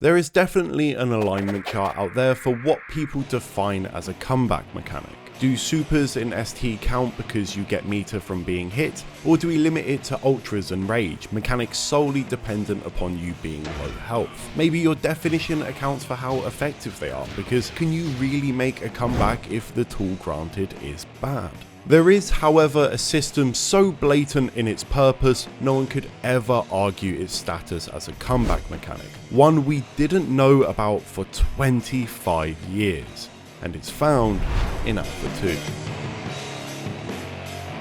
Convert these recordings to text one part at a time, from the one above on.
There is definitely an alignment chart out there for what people define as a comeback mechanic. Do supers in ST count because you get meter from being hit, or do we limit it to ultras and rage, mechanics solely dependent upon you being low health? Maybe your definition accounts for how effective they are, because can you really make a comeback if the tool granted is bad? There is, however, a system so blatant in its purpose, no one could ever argue its status as a comeback mechanic, one we didn't know about for 25 years. And it's found in Alpha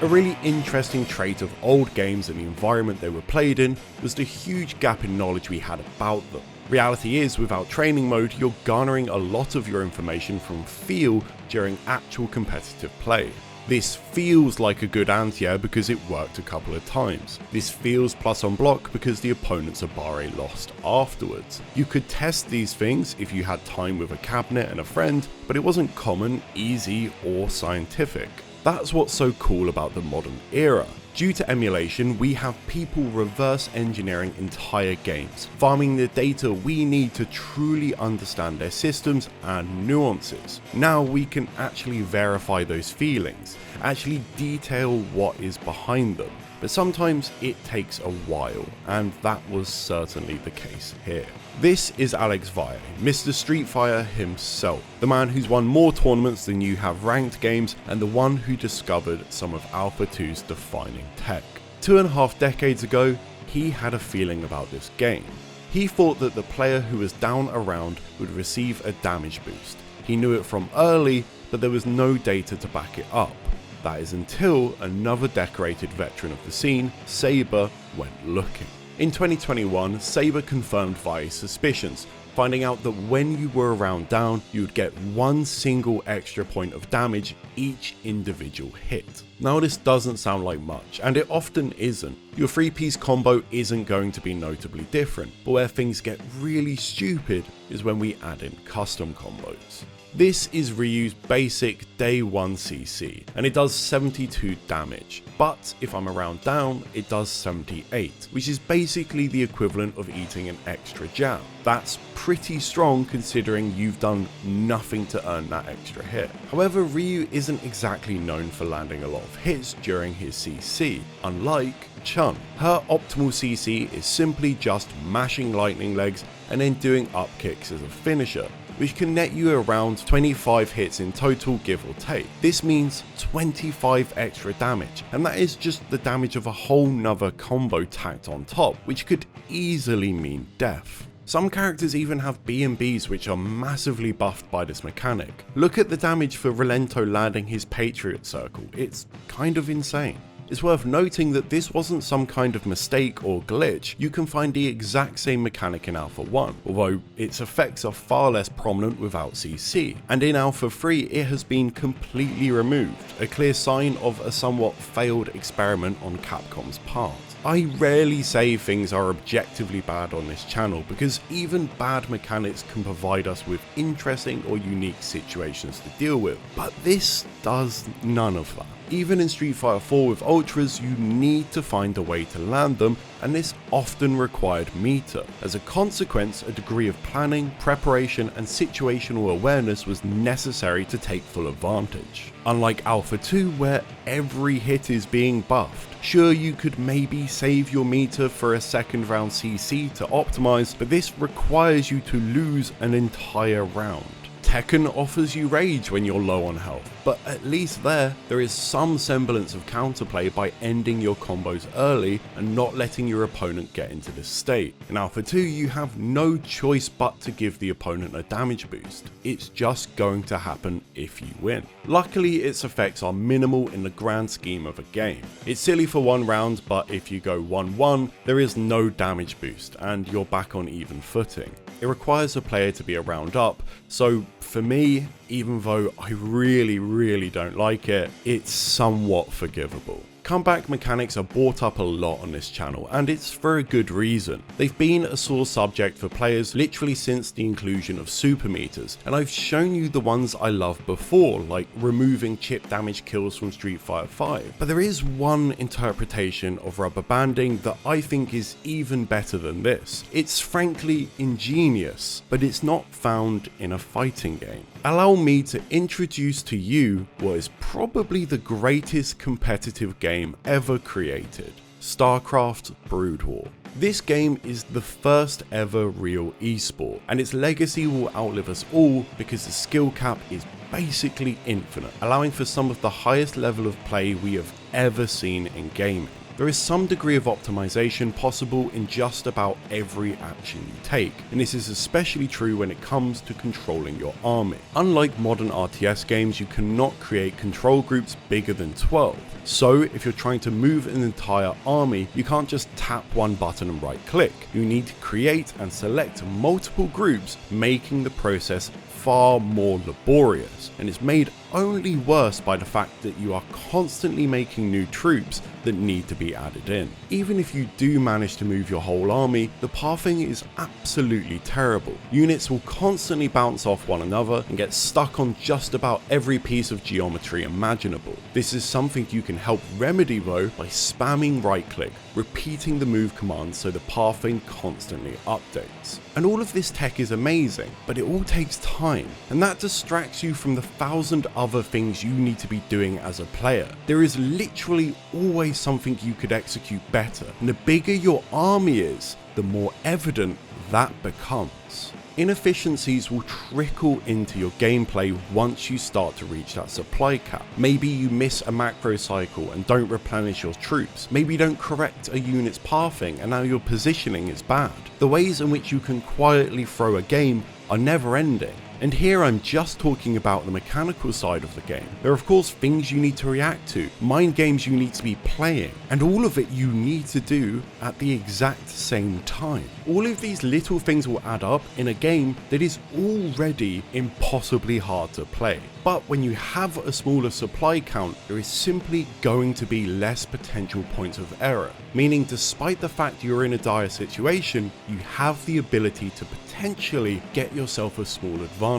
2. A really interesting trait of old games and the environment they were played in was the huge gap in knowledge we had about them. Reality is, without training mode, you're garnering a lot of your information from feel during actual competitive play. This feels like a good anti-air because it worked a couple of times. This feels plus on block because the opponent's Abare lost afterwards. You could test these things if you had time with a cabinet and a friend, but it wasn't common, easy, or scientific. That's what's so cool about the modern era. Due to emulation, we have people reverse engineering entire games, farming the data we need to truly understand their systems and nuances. Now we can actually verify those feelings, actually detail what is behind them. But sometimes it takes a while, and that was certainly the case here. This is Alex Valle, Mr. Street Fighter himself, the man who's won more tournaments than you have ranked games, and the one who discovered some of Alpha 2's defining tech. 2.5 decades ago, he had a feeling about this game. He thought that the player who was down a round would receive a damage boost. He knew it from early, but there was no data to back it up. That is until another decorated veteran of the scene, Saber, went looking. In 2021, Saber confirmed Valle's suspicions, finding out that when you were a round down, you would get one single extra point of damage each individual hit. Now this doesn't sound like much, and it often isn't. Your 3-piece combo isn't going to be notably different, but where things get really stupid is when we add in custom combos. This is Ryu's basic day 1 CC, and it does 72 damage, but if I'm a round down, it does 78, which is basically the equivalent of eating an extra jab. That's pretty strong considering you've done nothing to earn that extra hit. However, Ryu isn't exactly known for landing a lot of hits during his CC, unlike Chun. Her optimal CC is simply just mashing lightning legs and then doing up kicks as a finisher, which can net you around 25 hits in total, give or take. This means 25 extra damage, and that is just the damage of a whole nother combo tacked on top, which could easily mean death. Some characters even have B&Bs which are massively buffed by this mechanic. Look at the damage for Relento landing his Patriot Circle, it's kind of insane. It's worth noting that this wasn't some kind of mistake or glitch. You can find the exact same mechanic in Alpha 1, although its effects are far less prominent without CC, and in Alpha 3 it has been completely removed, a clear sign of a somewhat failed experiment on Capcom's part. I rarely say things are objectively bad on this channel because even bad mechanics can provide us with interesting or unique situations to deal with, but this does none of that. Even in Street Fighter 4 with Ultras, you need to find a way to land them, and this often required meter. As a consequence, a degree of planning, preparation, and situational awareness was necessary to take full advantage. Unlike Alpha 2, where every hit is being buffed. Sure, you could maybe save your meter for a second round CC to optimize, but this requires you to lose an entire round. Tekken offers you rage when you're low on health, but at least there is some semblance of counterplay by ending your combos early and not letting your opponent get into this state. In Alpha 2, you have no choice but to give the opponent a damage boost. It's just going to happen if you win. Luckily, its effects are minimal in the grand scheme of a game. It's silly for one round, but if you go 1-1, there is no damage boost and you're back on even footing. It requires a player to be a round up, so for me, even though I really don't like it, it's somewhat forgivable. Comeback mechanics are brought up a lot on this channel, and it's for a good reason. They've been a sore subject for players literally since the inclusion of super meters, and I've shown you the ones I loved before, like removing chip damage kills from Street Fighter V. But there is one interpretation of rubber banding that I think is even better than this. It's frankly ingenious, but it's not found in a fighting game. Allow me to introduce to you what is probably the greatest competitive game ever created, Starcraft Brood War. This game is the first ever real esport, and its legacy will outlive us all because the skill cap is basically infinite, allowing for some of the highest level of play we have ever seen in gaming. There is some degree of optimization possible in just about every action you take, and this is especially true when it comes to controlling your army. Unlike modern RTS games, you cannot create control groups bigger than 12. So if you're trying to move an entire army, you can't just tap one button and right click. You need to create and select multiple groups, making the process far more laborious, and it's made only worse by the fact that you are constantly making new troops that need to be added in. Even if you do manage to move your whole army, the pathing is absolutely terrible. Units will constantly bounce off one another and get stuck on just about every piece of geometry imaginable. This is something you can help remedy though by spamming right click, repeating the move command so the pathing constantly updates. And all of this tech is amazing, but it all takes time, and that distracts you from the 1,000 other things you need to be doing as a player. There is literally always something you could execute better, and the bigger your army is, the more evident that becomes. Inefficiencies will trickle into your gameplay once you start to reach that supply cap. Maybe you miss a macro cycle and don't replenish your troops. Maybe you don't correct a unit's pathing and now your positioning is bad. The ways in which you can quietly throw a game are never ending. And here I'm just talking about the mechanical side of the game. There are of course things you need to react to, mind games you need to be playing, and all of it you need to do at the exact same time. All of these little things will add up in a game that is already impossibly hard to play. But when you have a smaller supply count, there is simply going to be less potential points of error, meaning despite the fact you're in a dire situation, you have the ability to potentially get yourself a small advantage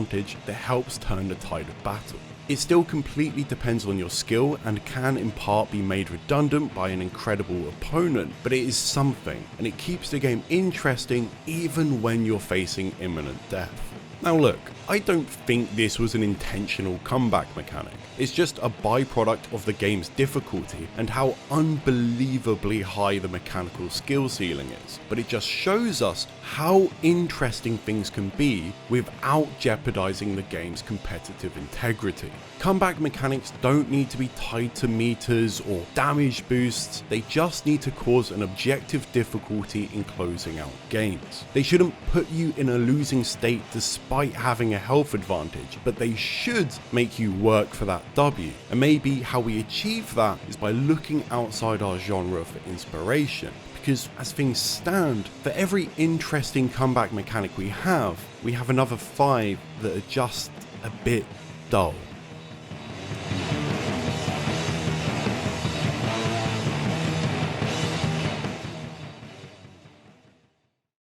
that helps turn the tide of battle. It still completely depends on your skill and can in part be made redundant by an incredible opponent, but it is something, and it keeps the game interesting even when you're facing imminent death. Now look, I don't think this was an intentional comeback mechanic. It's just a byproduct of the game's difficulty and how unbelievably high the mechanical skill ceiling is. But it just shows us how interesting things can be without jeopardizing the game's competitive integrity. Comeback mechanics don't need to be tied to meters or damage boosts, they just need to cause an objective difficulty in closing out games. They shouldn't put you in a losing state despite having a health advantage, but they should make you work for that W. And maybe how we achieve that is by looking outside our genre for inspiration. Because as things stand, for every interesting comeback mechanic we have another 5 that are just a bit dull.